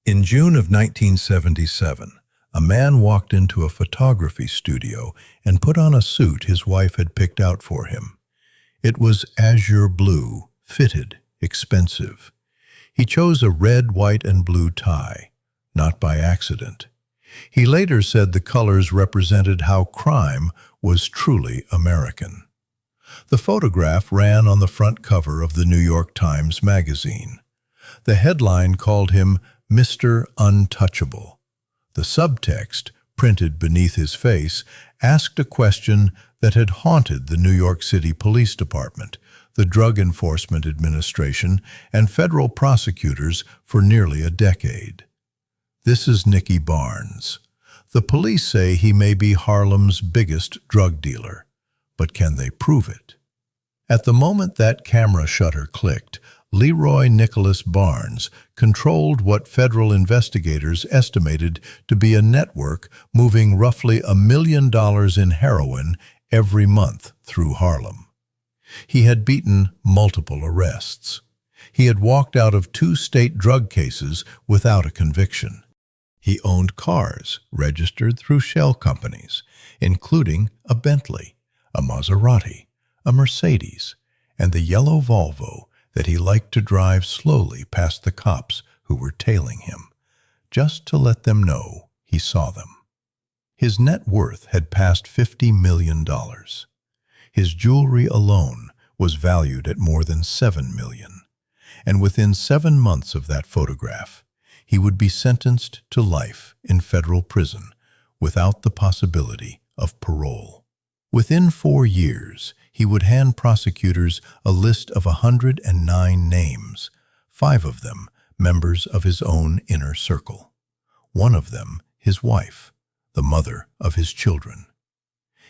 In June of 1977, a man walked into a photography studio and put on a suit his wife had picked out for him. It was azure blue, fitted, expensive. He chose a red, white, and blue tie, not by accident. He later said the colors represented how crime was truly American. The photograph ran on the front cover of the New York Times Magazine. The headline called him Mr. Untouchable. The subtext, printed beneath his face, asked a question that had haunted the New York City Police Department, the Drug Enforcement Administration, and federal prosecutors for nearly a decade. This is Nicky Barnes. The police say he may be Harlem's biggest drug dealer, but can they prove it? At the moment that camera shutter clicked, Leroy Nicholas Barnes controlled what federal investigators estimated to be a network moving roughly $1 million in heroin every month through Harlem. He had beaten multiple arrests. He had walked out of 2 state drug cases without a conviction. He owned cars registered through shell companies, including a Bentley, a Maserati, a Mercedes, and the yellow Volvo that he liked to drive slowly past the cops who were tailing him, just to let them know he saw them. His net worth had passed $50 million. His jewelry alone was valued at more than $7 million, and within 7 months of that photograph, he would be sentenced to life in federal prison without the possibility of parole. Within 4 years, he would hand prosecutors a list of 109 names, 5 of them members of his own inner circle. 1 of them his wife, the mother of his children.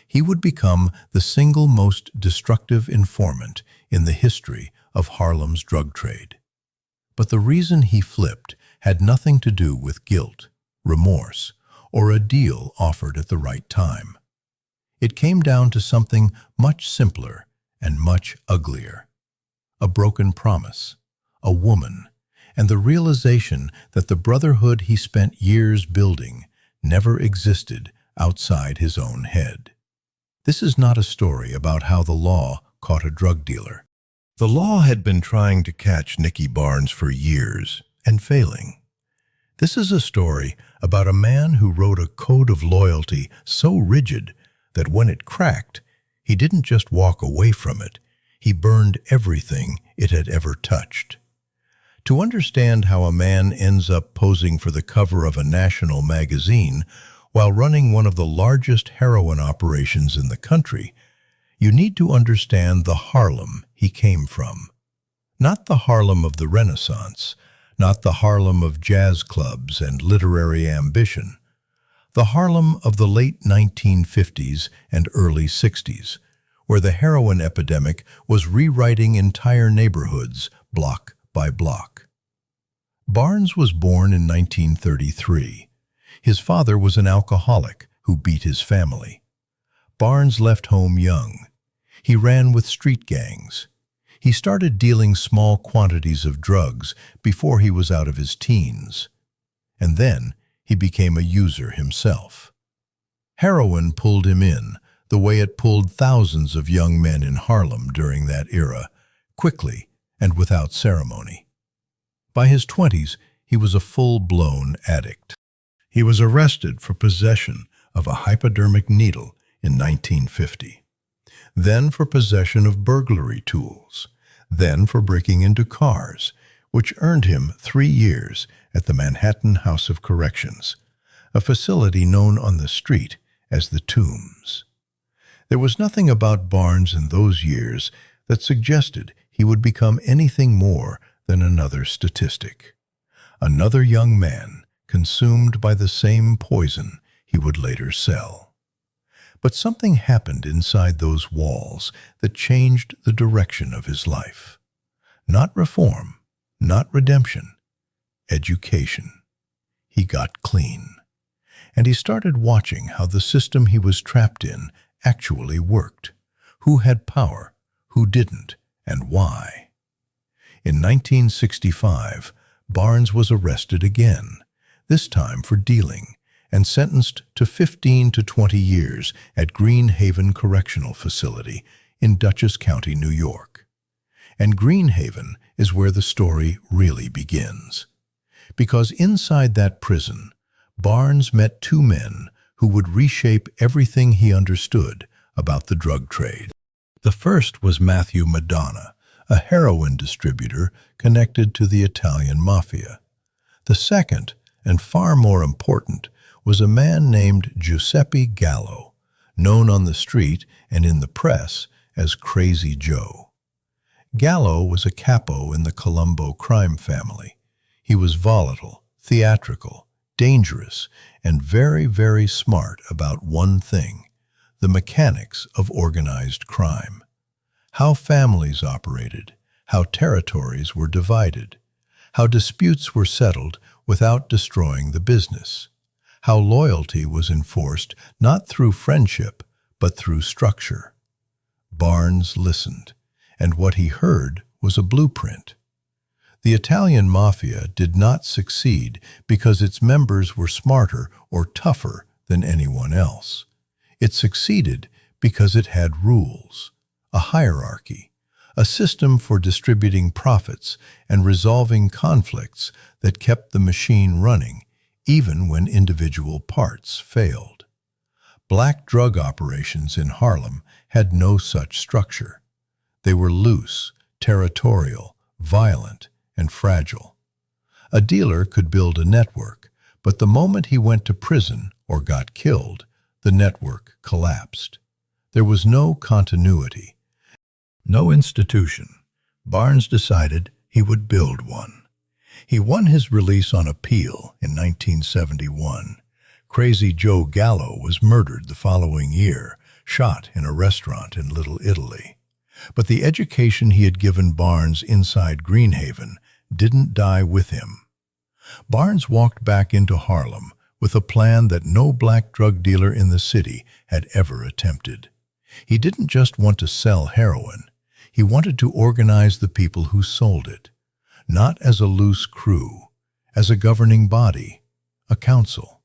He would become the single most destructive informant in the history of Harlem's drug trade. But the reason he flipped had nothing to do with guilt, remorse, or a deal offered at the right time. It came down to something much simpler and much uglier. A broken promise, a woman, and the realization that the brotherhood he spent years building never existed outside his own head. This is not a story about how the law caught a drug dealer. The law had been trying to catch Nicky Barnes for years and failing. This is a story about a man who wrote a code of loyalty so rigid that when it cracked, he didn't just walk away from it, he burned everything it had ever touched. To understand how a man ends up posing for the cover of a national magazine while running one of the largest heroin operations in the country, you need to understand the Harlem he came from. Not the Harlem of the Renaissance, not the Harlem of jazz clubs and literary ambition, the Harlem of the late 1950s and early 60s, where the heroin epidemic was rewriting entire neighborhoods block by block. Barnes was born in 1933. His father was an alcoholic who beat his family. Barnes left home young. He ran with street gangs. He started dealing small quantities of drugs before he was out of his teens. And then he became a user himself. Heroin pulled him in, the way it pulled thousands of young men in Harlem during that era, quickly and without ceremony. By his 20s, he was a full-blown addict. He was arrested for possession of a hypodermic needle in 1950, then for possession of burglary tools, then for breaking into cars, which earned him 3 years at the Manhattan House of Corrections, a facility known on the street as the Tombs. There was nothing about Barnes in those years that suggested he would become anything more than another statistic, another young man consumed by the same poison he would later sell. But something happened inside those walls that changed the direction of his life. Not reform, not redemption, education. He got clean. And he started watching how the system he was trapped in actually worked, who had power, who didn't, and why. In 1965, Barnes was arrested again, this time for dealing, and sentenced to 15 to 20 years at Green Haven Correctional Facility in Dutchess County, New York. And Green Haven is where the story really begins. Because inside that prison, Barnes met two men who would reshape everything he understood about the drug trade. The first was Matthew Madonna, a heroin distributor connected to the Italian mafia. The second, and far more important, was a man named Giuseppe Gallo, known on the street and in the press as Crazy Joe. Gallo was a capo in the Colombo crime family. He was volatile, theatrical, dangerous, and very, very smart about one thing: the mechanics of organized crime. How families operated, how territories were divided, how disputes were settled without destroying the business, how loyalty was enforced not through friendship but through structure. Barnes listened, and what he heard was a blueprint. The Italian mafia did not succeed because its members were smarter or tougher than anyone else. It succeeded because it had rules, a hierarchy, a system for distributing profits and resolving conflicts that kept the machine running even when individual parts failed. Black drug operations in Harlem had no such structure. They were loose, territorial, violent, and fragile. A dealer could build a network, but the moment he went to prison or got killed, the network collapsed. There was no continuity, no institution. Barnes decided he would build one. He won his release on appeal in 1971. Crazy Joe Gallo was murdered the following year, shot in a restaurant in Little Italy. But the education he had given Barnes inside Green Haven didn't die with him. Barnes walked back into Harlem with a plan that no black drug dealer in the city had ever attempted. He didn't just want to sell heroin. He wanted to organize the people who sold it, not as a loose crew, as a governing body, a council.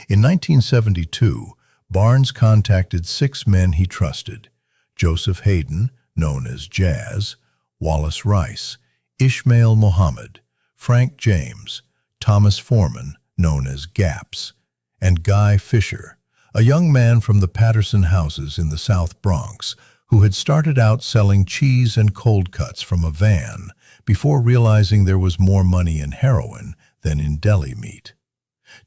In 1972, Barnes contacted 6 men he trusted: Joseph Hayden, known as Jazz, Wallace Rice, Ishmael Mohammed, Frank James, Thomas Foreman, known as Gaps, and Guy Fisher, a young man from the Patterson houses in the South Bronx who had started out selling cheese and cold cuts from a van before realizing there was more money in heroin than in deli meat.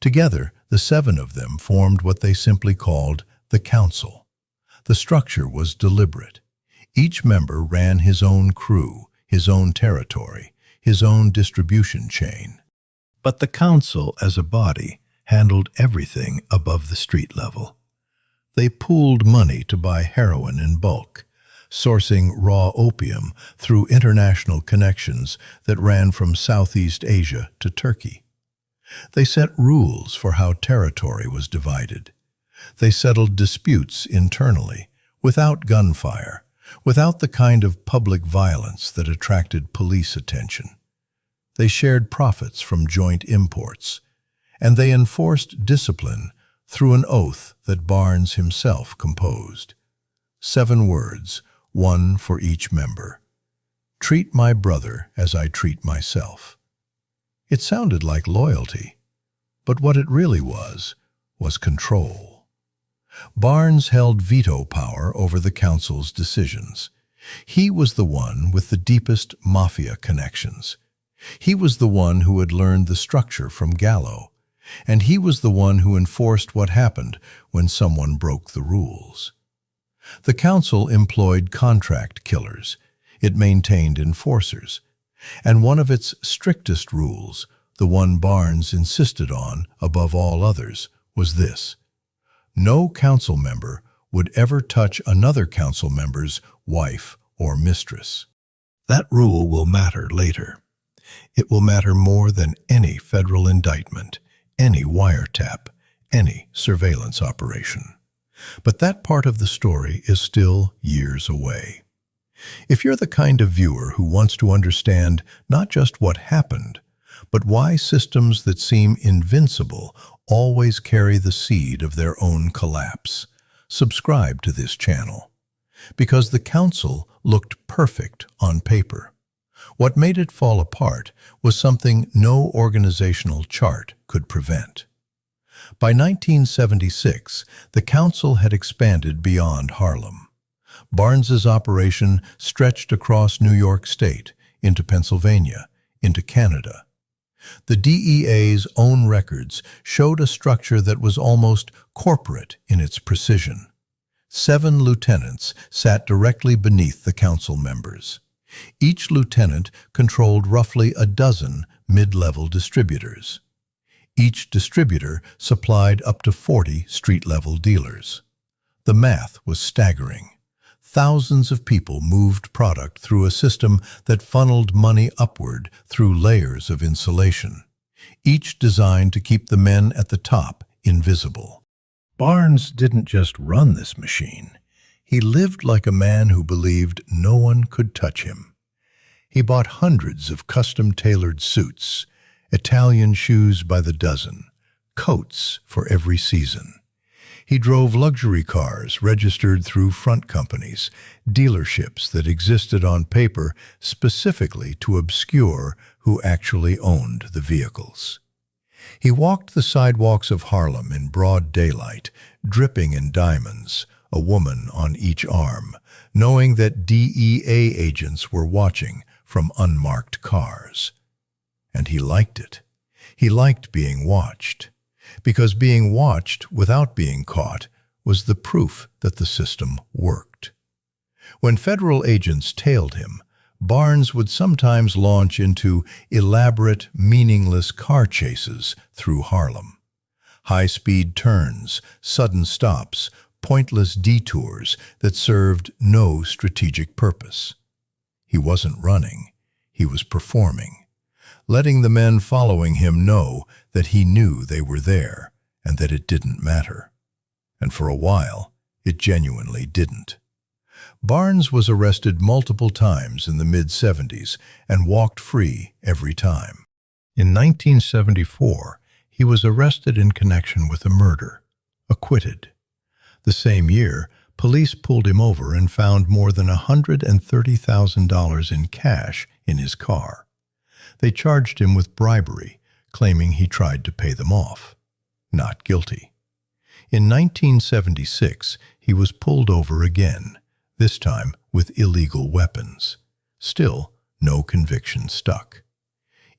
Together, the 7 of them formed what they simply called the Council. The structure was deliberate. Each member ran his own crew, his own territory, his own distribution chain. But the Council, as a body, handled everything above the street level. They pooled money to buy heroin in bulk, sourcing raw opium through international connections that ran from Southeast Asia to Turkey. They set rules for how territory was divided. They settled disputes internally, without gunfire, without the kind of public violence that attracted police attention. They shared profits from joint imports, and they enforced discipline through an oath that Barnes himself composed. 7 words, one for each member. Treat my brother as I treat myself. It sounded like loyalty, but what it really was control. Barnes held veto power over the council's decisions. He was the one with the deepest mafia connections. He was the one who had learned the structure from Gallo, and he was the one who enforced what happened when someone broke the rules. The council employed contract killers. It maintained enforcers. And one of its strictest rules, the one Barnes insisted on above all others, was this: no council member would ever touch another council member's wife or mistress. That rule will matter later. It will matter more than any federal indictment, any wiretap, any surveillance operation. But that part of the story is still years away. If you're the kind of viewer who wants to understand not just what happened, But why systems that seem invincible always carry the seed of their own collapse? Subscribe to this channel. Because the council looked perfect on paper. What made it fall apart was something no organizational chart could prevent. By 1976, the council had expanded beyond Harlem. Barnes's operation stretched across New York State, into Pennsylvania, into Canada. The DEA's own records showed a structure that was almost corporate in its precision. 7 lieutenants sat directly beneath the council members. Each lieutenant controlled roughly a dozen mid-level distributors. Each distributor supplied up to 40 street-level dealers. The math was staggering. Thousands of people moved product through a system that funneled money upward through layers of insulation, each designed to keep the men at the top invisible. Barnes didn't just run this machine. He lived like a man who believed no one could touch him. He bought hundreds of custom-tailored suits, Italian shoes by the dozen, coats for every season. He drove luxury cars registered through front companies, dealerships that existed on paper specifically to obscure who actually owned the vehicles. He walked the sidewalks of Harlem in broad daylight, dripping in diamonds, a woman on each arm, knowing that DEA agents were watching from unmarked cars. And he liked it. He liked being watched, because being watched without being caught was the proof that the system worked. When federal agents tailed him, Barnes would sometimes launch into elaborate, meaningless car chases through Harlem. High-speed turns, sudden stops, pointless detours that served no strategic purpose. He wasn't running, he was performing, letting the men following him know that he knew they were there and that it didn't matter. And for a while, it genuinely didn't. Barnes was arrested multiple times in the mid-70s and walked free every time. In 1974, he was arrested in connection with a murder, acquitted. The same year, police pulled him over and found more than $130,000 in cash in his car. They charged him with bribery, claiming he tried to pay them off. Not guilty. In 1976, he was pulled over again, this time with illegal weapons. Still, no conviction stuck.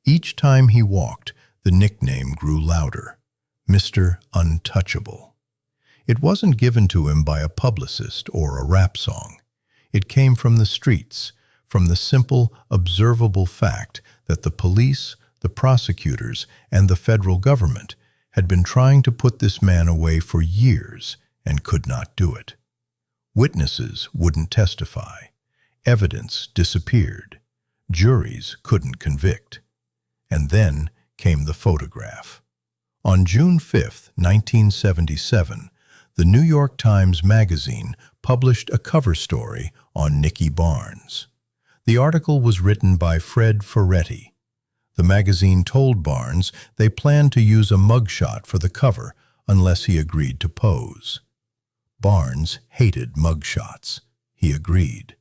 Each time he walked, the nickname grew louder, Mr. Untouchable. It wasn't given to him by a publicist or a rap song. It came from the streets, from the simple, observable fact that the police, the prosecutors, and the federal government had been trying to put this man away for years and could not do it. Witnesses wouldn't testify. Evidence disappeared. Juries couldn't convict. And then came the photograph. On June 5, 1977, the New York Times Magazine published a cover story on Nicky Barnes. The article was written by Fred Ferretti. The magazine told Barnes they planned to use a mugshot for the cover unless he agreed to pose. Barnes hated mugshots. He agreed.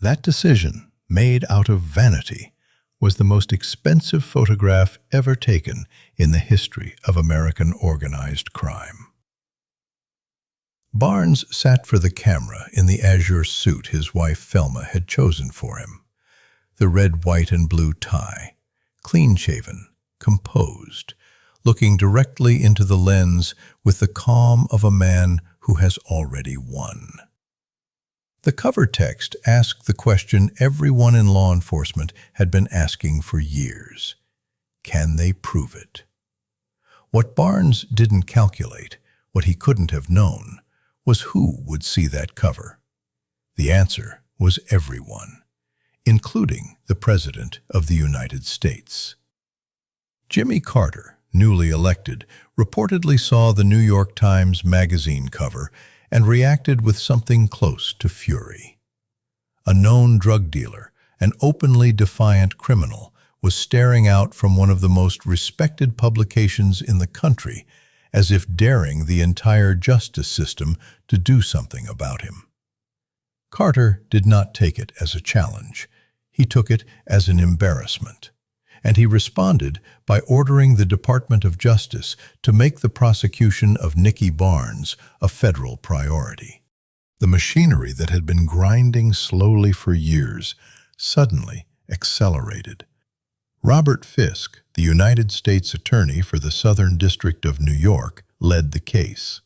That decision, made out of vanity, was the most expensive photograph ever taken in the history of American organized crime. Barnes sat for the camera in the azure suit his wife Thelma had chosen for him. The red, white, and blue tie, clean-shaven, composed, looking directly into the lens with the calm of a man who has already won. The cover text asked the question everyone in law enforcement had been asking for years. Can they prove it? What Barnes didn't calculate, what he couldn't have known, was who would see that cover. The answer was everyone, including the President of the United States. Jimmy Carter, newly elected, reportedly saw the New York Times Magazine cover and reacted with something close to fury. A known drug dealer, an openly defiant criminal, was staring out from one of the most respected publications in the country, as if daring the entire justice system to do something about him. Carter did not take it as a challenge. He took it as an embarrassment. And he responded by ordering the Department of Justice to make the prosecution of Nicky Barnes a federal priority. The machinery that had been grinding slowly for years suddenly accelerated. Robert Fisk, the United States Attorney for the Southern District of New York, led the case.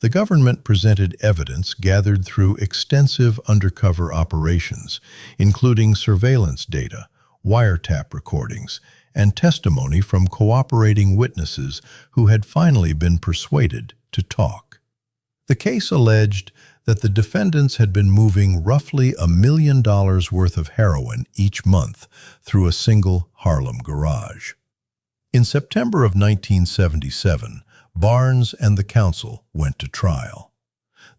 The government presented evidence gathered through extensive undercover operations, including surveillance data, wiretap recordings, and testimony from cooperating witnesses who had finally been persuaded to talk. The case alleged that the defendants had been moving roughly $1 million worth of heroin each month through a single Harlem garage. In September of 1977, Barnes and the counsel went to trial.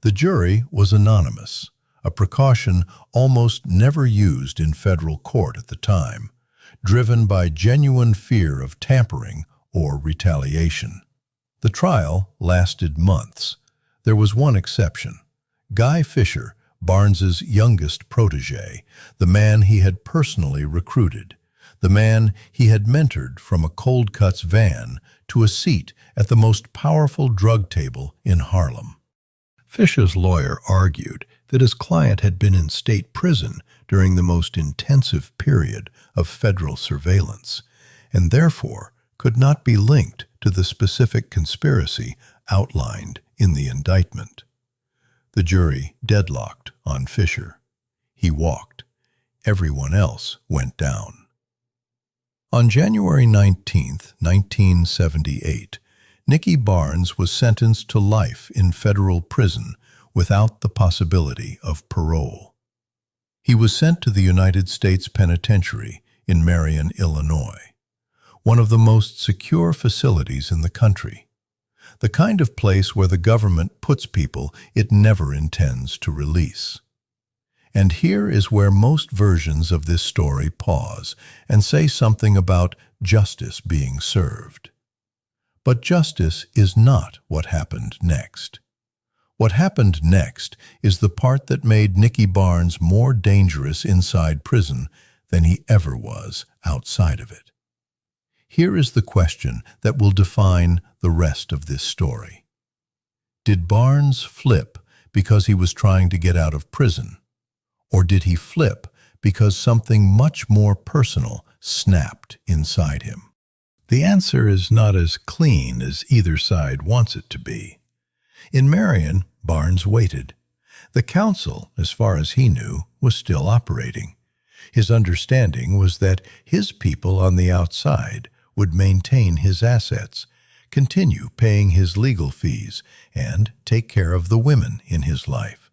The jury was anonymous, a precaution almost never used in federal court at the time, driven by genuine fear of tampering or retaliation. The trial lasted months. There was one exception. Guy Fisher, Barnes's youngest protege, the man he had personally recruited, the man he had mentored from a cold cuts van to a seat at the most powerful drug table in Harlem. Fisher's lawyer argued that his client had been in state prison during the most intensive period of federal surveillance, and therefore could not be linked to the specific conspiracy outlined in the indictment. The jury deadlocked on Fisher. He walked. Everyone else went down. On January 19, 1978, Nicky Barnes was sentenced to life in federal prison without the possibility of parole. He was sent to the United States Penitentiary in Marion, Illinois, one of the most secure facilities in the country, the kind of place where the government puts people it never intends to release. And here is where most versions of this story pause and say something about justice being served. But justice is not what happened next. What happened next is the part that made Nicky Barnes more dangerous inside prison than he ever was outside of it. Here is the question that will define the rest of this story. Did Barnes flip because he was trying to get out of prison? Or did he flip because something much more personal snapped inside him? The answer is not as clean as either side wants it to be. In Marion, Barnes waited. The council, as far as he knew, was still operating. His understanding was that his people on the outside would maintain his assets, continue paying his legal fees, and take care of the women in his life.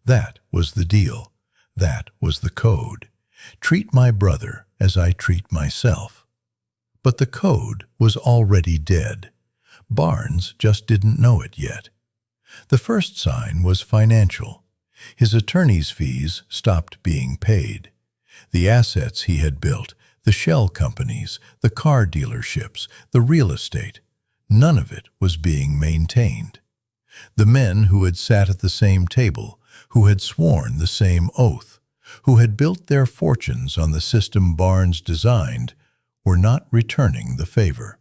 That was the deal. That was the code. Treat my brother as I treat myself. But the code was already dead. Barnes just didn't know it yet. The first sign was financial. His attorney's fees stopped being paid. The assets he had built, the shell companies, the car dealerships, the real estate, none of it was being maintained. The men who had sat at the same table, who had sworn the same oath, who had built their fortunes on the system Barnes designed, were not returning the favor.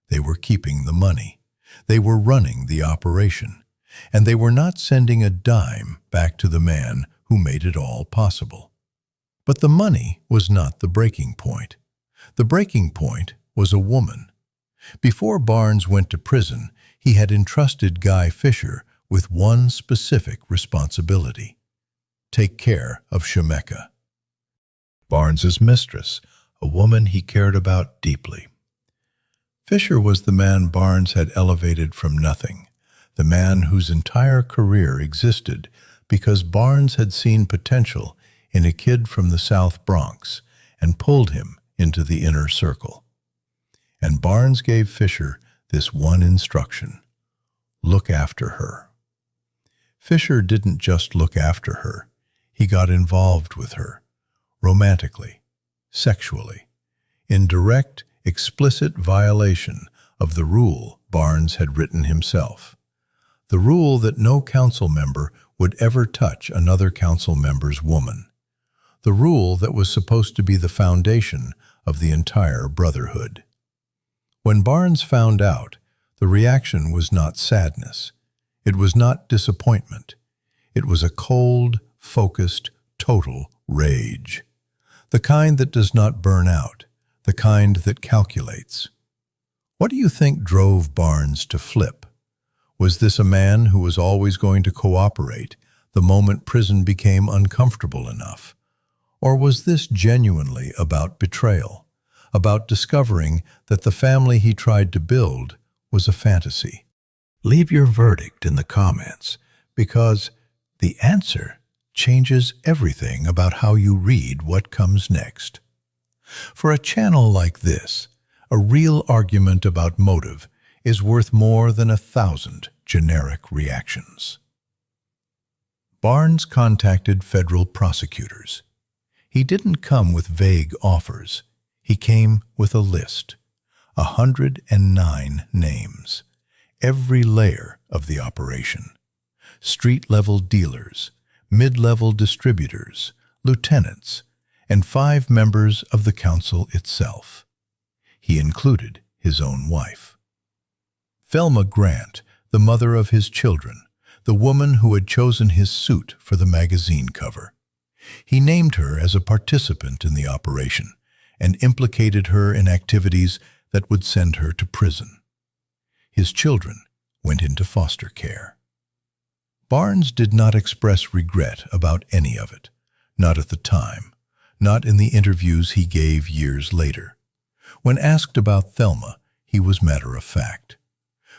They were keeping the money. They were running the operation. And they were not sending a dime back to the man who made it all possible. But the money was not the breaking point. The breaking point was a woman. Before Barnes went to prison, he had entrusted Guy Fisher with one specific responsibility: take care of Shemeka, Barnes's mistress, a woman he cared about deeply. Fisher was the man Barnes had elevated from nothing, the man whose entire career existed because Barnes had seen potential in a kid from the South Bronx and pulled him into the inner circle. And Barnes gave Fisher this one instruction: look after her. Fisher didn't just look after her. He got involved with her, romantically, sexually. in direct, explicit violation of the rule Barnes had written himself. The rule that no council member would ever touch another council member's woman. The rule that was supposed to be the foundation of the entire brotherhood. When Barnes found out, the reaction was not sadness. It was not disappointment. It was a cold, focused, total rage. The kind that does not burn out, the kind that calculates. What do you think drove Barnes to flip? Was this a man who was always going to cooperate the moment prison became uncomfortable enough? Or was this genuinely about betrayal, about discovering that the family he tried to build was a fantasy? Leave your verdict in the comments, because the answer changes everything about how you read what comes next. For a channel like this, a real argument about motive is worth more than 1,000 generic reactions. Barnes contacted federal prosecutors. He didn't come with vague offers. He came with a list, 109 names, every layer of the operation. Street-level dealers, mid-level distributors, lieutenants, and 5 members of the council itself. He included his own wife. Thelma Grant, the mother of his children, the woman who had chosen his suit for the magazine cover. He named her as a participant in the operation and implicated her in activities that would send her to prison. His children went into foster care. Barnes did not express regret about any of it, not at the time, not in the interviews he gave years later. When asked about Thelma, he was matter-of-fact.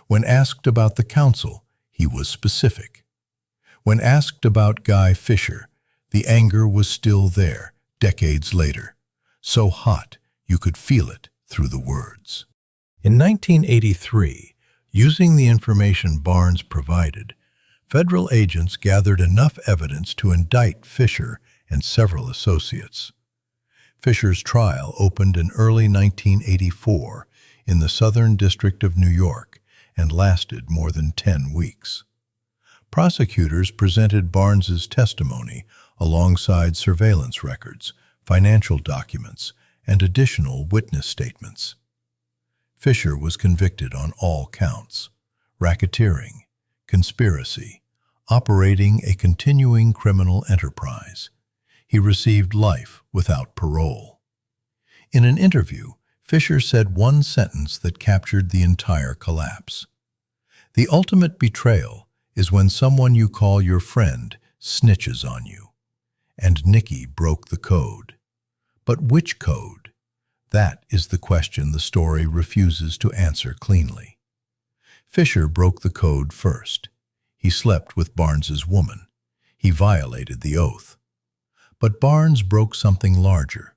When asked about the council, he was specific. When asked about Guy Fisher, the anger was still there, decades later, so hot you could feel it through the words. In 1983, using the information Barnes provided, federal agents gathered enough evidence to indict Fisher and several associates. Fisher's trial opened in early 1984 in the Southern District of New York and lasted more than 10 weeks. Prosecutors presented Barnes's testimony alongside surveillance records, financial documents, and additional witness statements. Fisher was convicted on all counts: racketeering, conspiracy, operating a continuing criminal enterprise. He received life without parole. In an interview, Fisher said one sentence that captured the entire collapse. "The ultimate betrayal is when someone you call your friend snitches on you. And Nicky broke the code. But which code? That is the question the story refuses to answer cleanly. Fisher broke the code first. He slept with Barnes's woman. He violated the oath. But Barnes broke something larger.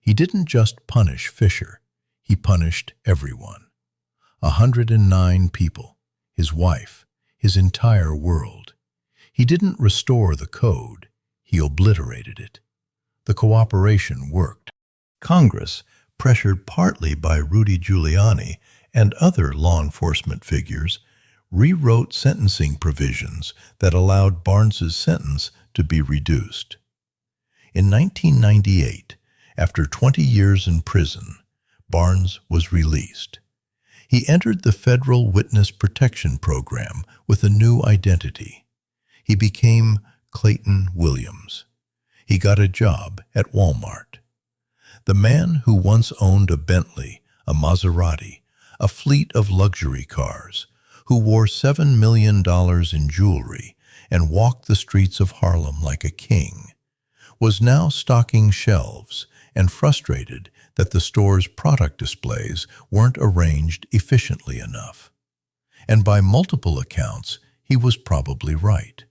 He didn't just punish Fisher. He punished everyone. 109 people, his wife, his entire world. He didn't restore the code. He obliterated it. The cooperation worked. Congress, pressured partly by Rudy Giuliani and other law enforcement figures, rewrote sentencing provisions that allowed Barnes's sentence to be reduced. In 1998, after 20 years in prison, Barnes was released. He entered the Federal Witness Protection Program with a new identity. He became Clayton Williams. He got a job at Walmart. The man who once owned a Bentley, a Maserati, a fleet of luxury cars, who wore $7 million in jewelry and walked the streets of Harlem like a king, was now stocking shelves and frustrated that the store's product displays weren't arranged efficiently enough. And by multiple accounts, he was probably right.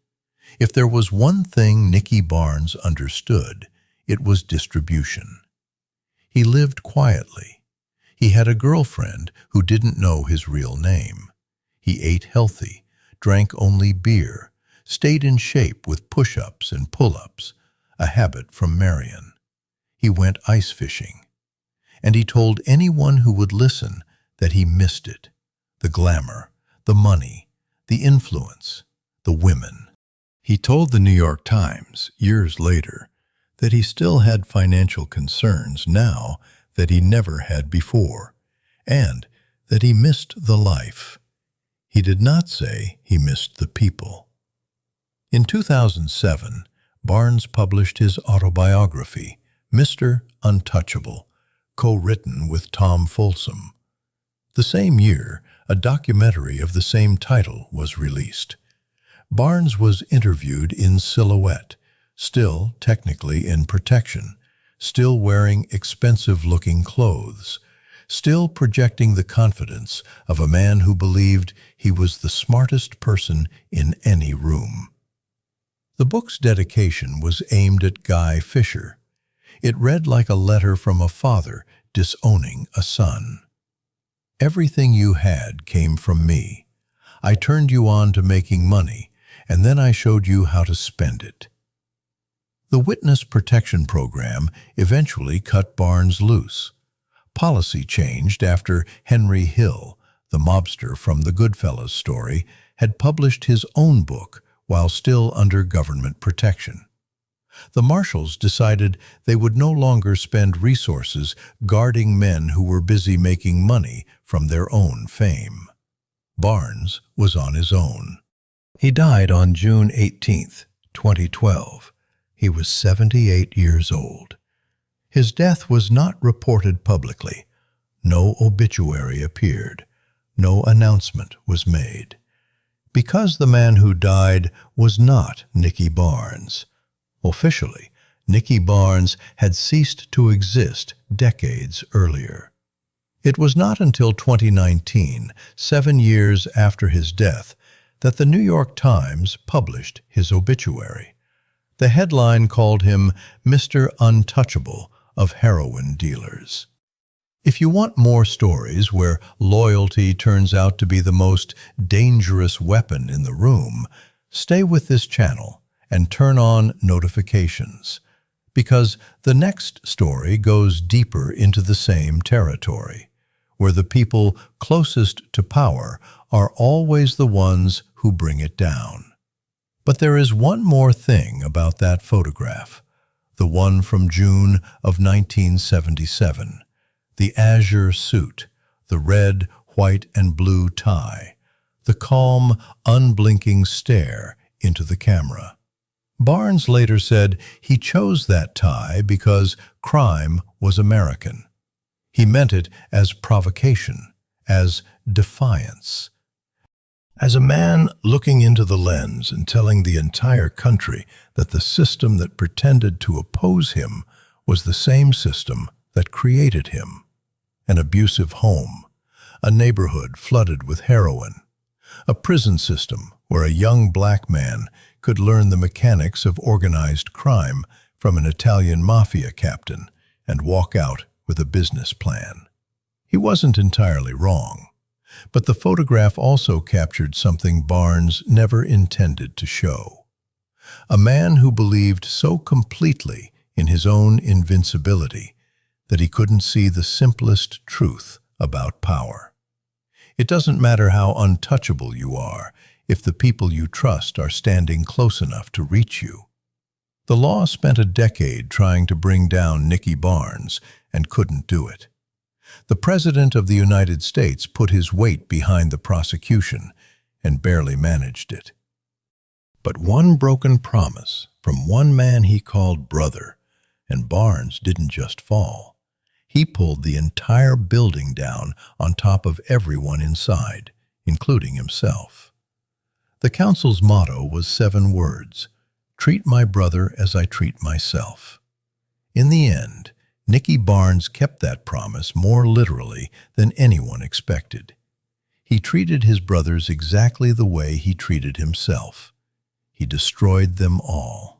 If there was one thing Nicky Barnes understood, it was distribution. He lived quietly. He had a girlfriend who didn't know his real name. He ate healthy, drank only beer, stayed in shape with push-ups and pull-ups, a habit from Marion. He went ice fishing. and he told anyone who would listen that he missed it. The glamour, the money, the influence, the women. He told the New York Times, years later, that he still had financial concerns now that he never had before, and that he missed the life. He did not say he missed the people. In 2007, Barnes published his autobiography, Mr. Untouchable, co-written with Tom Folsom. The same year, a documentary of the same title was released. Barnes was interviewed in silhouette, still technically in protection, still wearing expensive-looking clothes, still projecting the confidence of a man who believed he was the smartest person in any room. The book's dedication was aimed at Guy Fisher. It read like a letter from a father disowning a son. Everything you had came from me. I turned you on to making money, and then I showed you how to spend it. The Witness Protection Program eventually cut Barnes loose. Policy changed after Henry Hill, the mobster from the Goodfellas story, had published his own book while still under government protection. The marshals decided they would no longer spend resources guarding men who were busy making money from their own fame. Barnes was on his own. He died on June 18, 2012. He was 78 years old. His death was not reported publicly. No obituary appeared. No announcement was made. Because the man who died was not Nicky Barnes. Officially, Nicky Barnes had ceased to exist decades earlier. It was not until 2019, 7 years after his death, that the New York Times published his obituary. The headline called him Mr. Untouchable of heroin dealers. If you want more stories where loyalty turns out to be the most dangerous weapon in the room, stay with this channel and turn on notifications, because the next story goes deeper into the same territory, where the people closest to power are always the ones who bring it down. But there is one more thing about that photograph, the one from June of 1977, the azure suit, the red, white, and blue tie, the calm, unblinking stare into the camera. Barnes later said he chose that tie because crime was American. He meant it as provocation, as defiance. As a man looking into the lens and telling the entire country that the system that pretended to oppose him was the same system that created him. An abusive home, a neighborhood flooded with heroin, a prison system where a young black man could learn the mechanics of organized crime from an Italian mafia captain and walk out with a business plan. He wasn't entirely wrong, but the photograph also captured something Barnes never intended to show. A man who believed so completely in his own invincibility that he couldn't see the simplest truth about power. It doesn't matter how untouchable you are if the people you trust are standing close enough to reach you. The law spent a decade trying to bring down Nicky Barnes and couldn't do it. The President of the United States put his weight behind the prosecution and barely managed it. But one broken promise from one man he called brother, and Barnes didn't just fall. He pulled the entire building down on top of everyone inside, including himself. The council's motto was 7 words: treat my brother as I treat myself. In the end, Nicky Barnes kept that promise more literally than anyone expected. He treated his brothers exactly the way he treated himself. He destroyed them all.